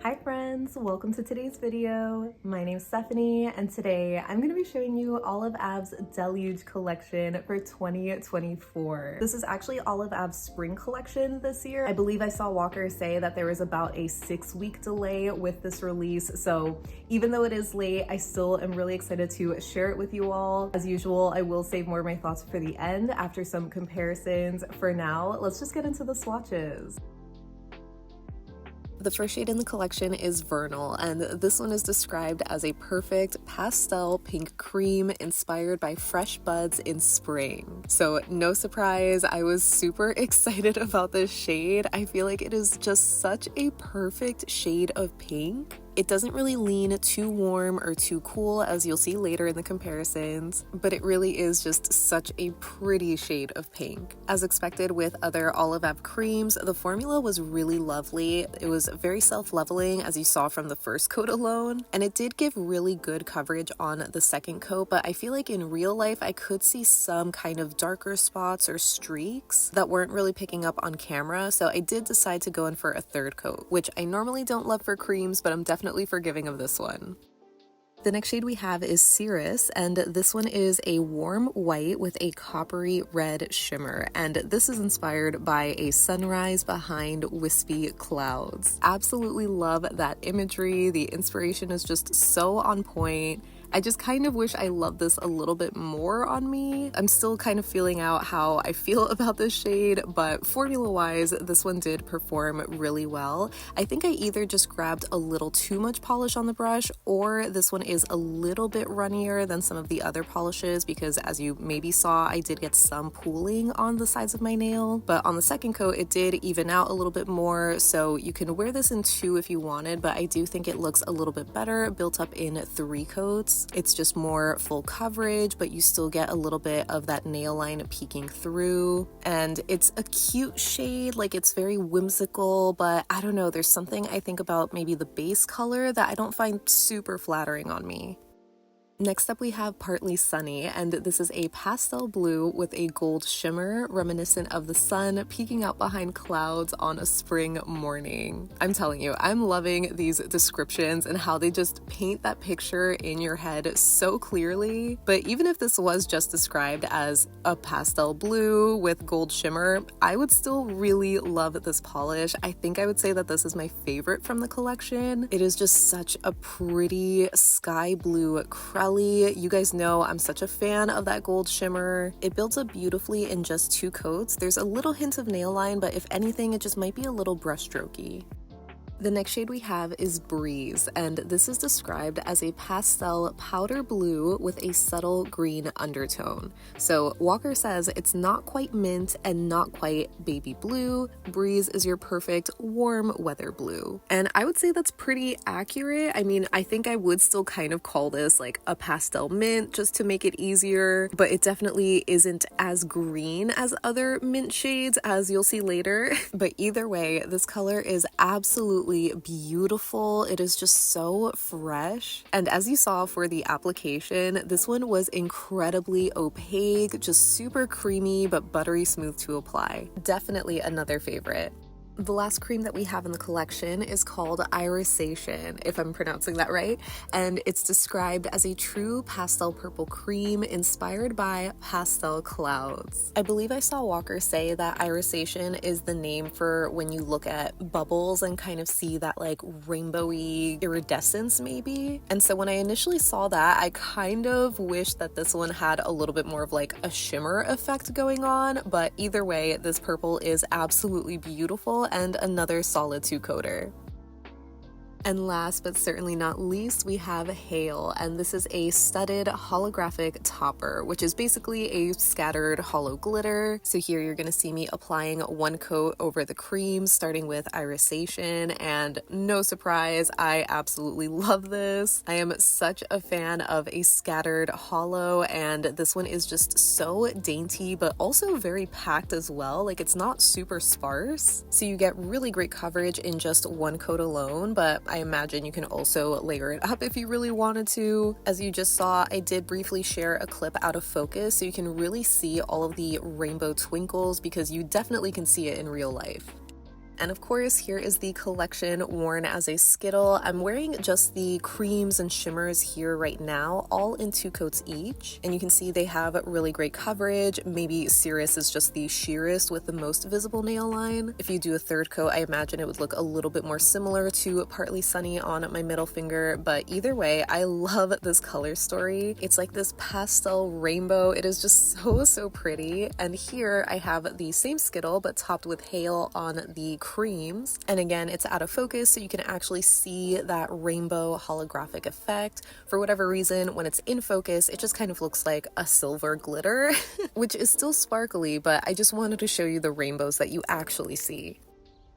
Hi friends, welcome to today's video. My name is Stephanie and today I'm going to be showing you all of Ab's Deluge collection for 2024. This is actually all of Ab's spring collection this year. I believe I saw Walker say that there was about a 6-week delay with this release, so even though it is late, I still am really excited to share it with you all. As usual, I will save more of my thoughts for the end after some comparisons. For now, let's just get into the swatches. The first shade in the collection is Vernal, and this one is described as a perfect pastel pink cream inspired by fresh buds in spring. So no surprise, I was super excited about this shade. I feel like it is just such a perfect shade of pink. It doesn't really lean too warm or too cool, as you'll see later in the comparisons, but it really is just such a pretty shade of pink. As expected with other Olive Ab creams, the formula was really lovely. It was very self-leveling, as you saw from the first coat alone, and it did give really good coverage on the second coat, but I feel like in real life I could see some kind of darker spots or streaks that weren't really picking up on camera, so I did decide to go in for a third coat, which I normally don't love for creams, but I'm definitely forgiving of this one. The next shade we have is Cirrus, and this one is a warm white with a coppery red shimmer, and this is inspired by a sunrise behind wispy clouds. Absolutely love that imagery. The inspiration is just so on point. I just kind of wish I loved this a little bit more on me. I'm still kind of feeling out how I feel about this shade, but formula-wise, this one did perform really well. I think I either just grabbed a little too much polish on the brush, or this one is a little bit runnier than some of the other polishes, because as you maybe saw, I did get some pooling on the sides of my nail, but on the second coat, it did even out a little bit more, so you can wear this in 2 if you wanted, but I do think it looks a little bit better built up in 3 coats. It's just more full coverage, but you still get a little bit of that nail line peeking through. And it's a cute shade, like it's very whimsical, but I don't know, there's something I think about maybe the base color that I don't find super flattering on me. Next up we have Partly Sunny, and this is a pastel blue with a gold shimmer reminiscent of the sun peeking out behind clouds on a spring morning. I'm telling you, I'm loving these descriptions and how they just paint that picture in your head so clearly. But even if this was just described as a pastel blue with gold shimmer, I would still really love this polish. I think I would say that this is my favorite from the collection. It is just such a pretty sky blue You guys know I'm such a fan of that gold shimmer. It builds up beautifully in just 2 coats. There's a little hint of nail line, but if anything, it just might be a little brush strokey. The next shade we have is Breeze, and this is described as a pastel powder blue with a subtle green undertone. So Walker says it's not quite mint and not quite baby blue. Breeze is your perfect warm weather blue. And I would say that's pretty accurate. I mean, I think I would still kind of call this like a pastel mint just to make it easier, but it definitely isn't as green as other mint shades, as you'll see later. But either way, this color is absolutely beautiful. It is just so fresh. And as you saw for the application, this one was incredibly opaque, just super creamy but buttery smooth to apply. Definitely another favorite. The last cream that we have in the collection is called Irisation, if I'm pronouncing that right, and it's described as a true pastel purple cream inspired by pastel clouds. I believe I saw Walker say that Irisation is the name for when you look at bubbles and kind of see that like rainbowy iridescence maybe. And so when I initially saw that, I kind of wished that this one had a little bit more of like a shimmer effect going on, but either way, this purple is absolutely beautiful and another solid 2-coater. And last but certainly not least, we have Hail, and this is a studded holographic topper, which is basically a scattered hollow glitter. So here you're going to see me applying 1 coat over the cream, starting with Irisation, and no surprise, I absolutely love this. I am such a fan of a scattered hollow, and this one is just so dainty, but also very packed as well. Like, it's not super sparse, so you get really great coverage in just 1 coat alone, but I imagine you can also layer it up if you really wanted to. As you just saw, I did briefly share a clip out of focus so you can really see all of the rainbow twinkles, because you definitely can see it in real life. And of course, here is the collection worn as a Skittle. I'm wearing just the creams and shimmers here right now, all in 2 coats each. And you can see they have really great coverage. Maybe Cirrus is just the sheerest with the most visible nail line. If you do a 3rd coat, I imagine it would look a little bit more similar to Partly Sunny on my middle finger. But either way, I love this color story. It's like this pastel rainbow. It is just so pretty. And here I have the same Skittle, but topped with hail on the creams. And again, it's out of focus, so you can actually see that rainbow holographic effect. For whatever reason, when it's in focus, it just kind of looks like a silver glitter, which is still sparkly, but I just wanted to show you the rainbows that you actually see.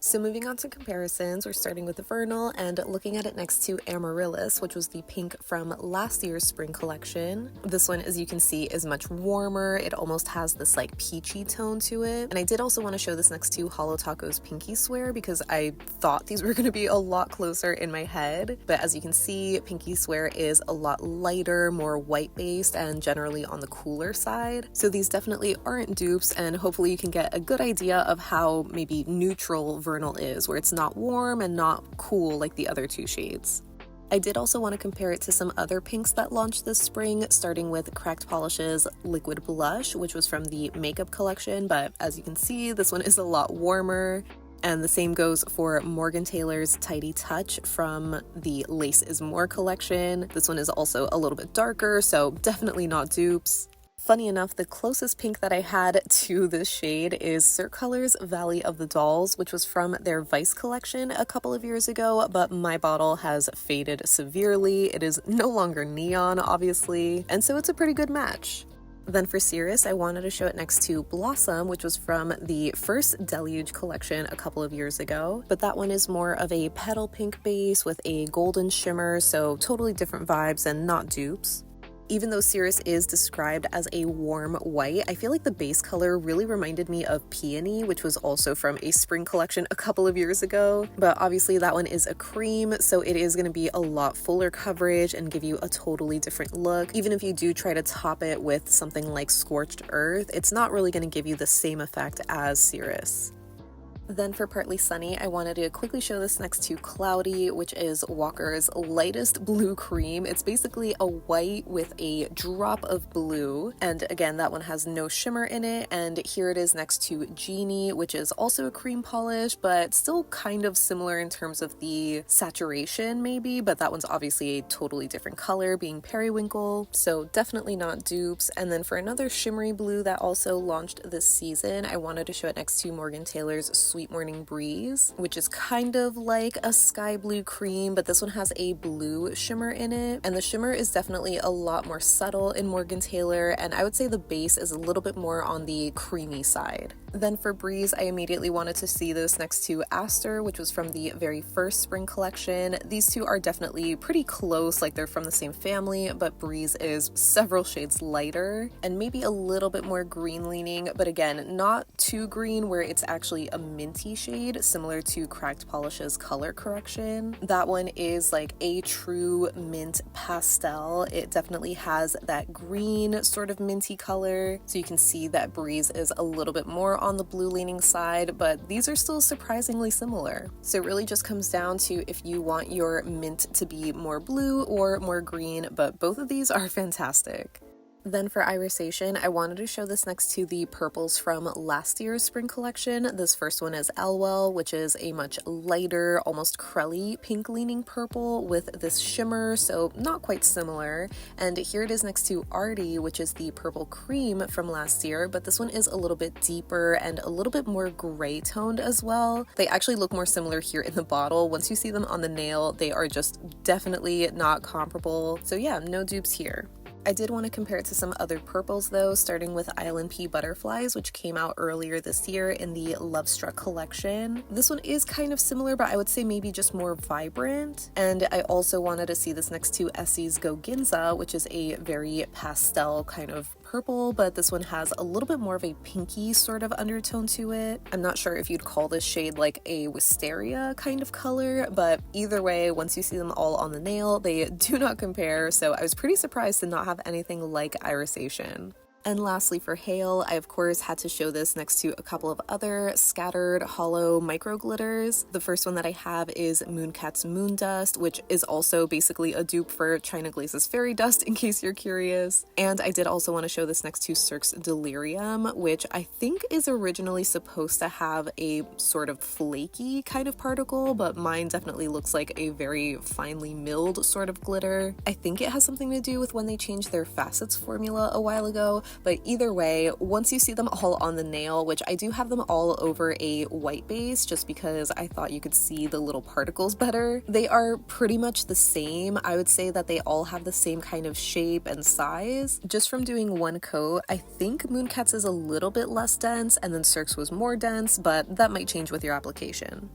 So moving on to comparisons, we're starting with the Vernal and looking at it next to Amaryllis, which was the pink from last year's spring collection. This one, as you can see, is much warmer. It almost has this like peachy tone to it. And I did also want to show this next to Holo Taco's Pinky Swear because I thought these were going to be a lot closer in my head. But as you can see, Pinky Swear is a lot lighter, more white-based, and generally on the cooler side. So these definitely aren't dupes, and hopefully you can get a good idea of how maybe neutral Vernal is, where it's not warm and not cool like the other 2 shades. I did also want to compare it to some other pinks that launched this spring, starting with Cracked Polish's Liquid Blush, which was from the makeup collection, but as you can see, this one is a lot warmer. And the same goes for Morgan Taylor's Tidy Touch from the Lace Is More collection. This one is also a little bit darker, so definitely not dupes. Funny enough, the closest pink that I had to this shade is Cirque Colors Valley of the Dolls, which was from their Vice collection a couple of years ago, but my bottle has faded severely. It is no longer neon, obviously, and so it's a pretty good match. Then for Cirrus, I wanted to show it next to Blossom, which was from the first Deluge collection a couple of years ago, but that one is more of a petal pink base with a golden shimmer, so totally different vibes and not dupes. Even though Cirrus is described as a warm white, I feel like the base color really reminded me of Peony, which was also from a spring collection a couple of years ago. But obviously that one is a cream, so it is going to be a lot fuller coverage and give you a totally different look. Even if you do try to top it with something like Scorched Earth, it's not really going to give you the same effect as Cirrus. Then for Partly Sunny, I wanted to quickly show this next to Cloudy, which is Walker's lightest blue cream. It's basically a white with a drop of blue. And again, that one has no shimmer in it. And here it is next to Jeannie, which is also a cream polish, but still kind of similar in terms of the saturation maybe, but that one's obviously a totally different color, being periwinkle. So definitely not dupes. And then for another shimmery blue that also launched this season, I wanted to show it next to Morgan Taylor's Sweet Morning Breeze, which is kind of like a sky blue cream, but this one has a blue shimmer in it, and the shimmer is definitely a lot more subtle in Morgan Taylor, and I would say the base is a little bit more on the creamy side. Then for Breeze, I immediately wanted to see this next to Aster, which was from the very first spring collection. These two are definitely pretty close, like they're from the same family, but Breeze is several shades lighter and maybe a little bit more green leaning, but again, not too green where it's actually a minty shade, similar to Cracked Polish's Color Correction. That one is like a true mint pastel. It definitely has that green sort of minty color, so you can see that Breeze is a little bit more on the blue leaning side, but these are still surprisingly similar. So it really just comes down to if you want your mint to be more blue or more green, but both of these are fantastic. Then for Irisation, I wanted to show this next to the purples from last year's spring collection. This first one is Elwell, which is a much lighter, almost crelly pink leaning purple with this shimmer, so not quite similar. And here it is next to Artie, which is the purple cream from last year, but this one is a little bit deeper and a little bit more gray toned as well. They actually look more similar here in the bottle. Once you see them on the nail, they are just definitely not comparable. So yeah, no dupes here. I did want to compare it to some other purples though, starting with ILNP Butterflies, which came out earlier this year in the Love Struck collection. This one is kind of similar, but I would say maybe just more vibrant. And I also wanted to see this next to Essie's Go Ginza, which is a very pastel kind of purple, but this one has a little bit more of a pinky sort of undertone to it. I'm not sure if you'd call this shade like a wisteria kind of color, but either way, once you see them all on the nail, they do not compare, so I was pretty surprised to not have anything like Irisation. And lastly for hail, I of course had to show this next to a couple of other scattered hollow micro glitters. The first one that I have is Mooncat's Moondust, which is also basically a dupe for China Glaze's Fairy Dust in case you're curious. And I did also want to show this next to Cirque's Delirium, which I think is originally supposed to have a sort of flaky kind of particle, but mine definitely looks like a very finely milled sort of glitter. I think it has something to do with when they changed their facets formula a while ago. But either way, once you see them all on the nail, which I do have them all over a white base just because I thought you could see the little particles better, they are pretty much the same. I would say that they all have the same kind of shape and size. Just from doing one coat, I think Mooncat's is a little bit less dense and then Cirque's was more dense, but that might change with your application.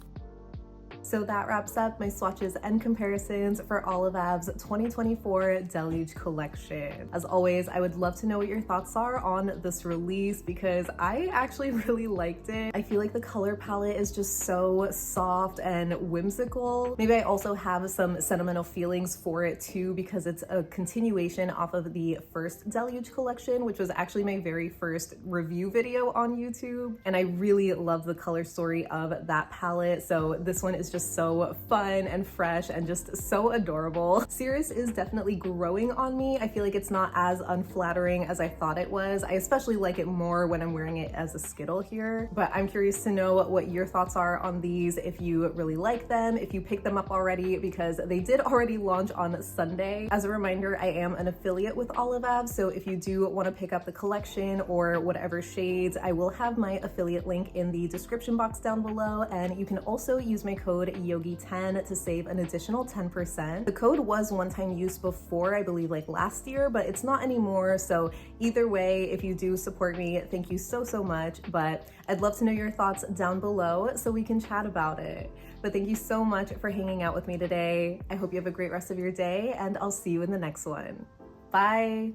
So that wraps up my swatches and comparisons for Olive Ab's 2024 Deluge collection. As always, I would love to know what your thoughts are on this release because I actually really liked it. I feel like the color palette is just so soft and whimsical. Maybe I also have some sentimental feelings for it too because it's a continuation off of the first Deluge collection, which was actually my very first review video on YouTube. And I really love the color story of that palette. So this one is just so fun and fresh and just so adorable. Cirrus is definitely growing on me. I feel like it's not as unflattering as I thought it was. I especially like it more when I'm wearing it as a Skittle here, but I'm curious to know what your thoughts are on these, if you really like them, if you picked them up already, because they did already launch on Sunday. As a reminder, I am an affiliate with Olive Ab, so if you do want to pick up the collection or whatever shades, I will have my affiliate link in the description box down below, and you can also use my code Yogi10 to save an additional 10%. The code was one-time use before, I believe like last year, but it's not anymore. So either way, if you do support me, thank you so much. But I'd love to know your thoughts down below so we can chat about it. But thank you so much for hanging out with me today. I hope you have a great rest of your day and I'll see you in the next one. Bye.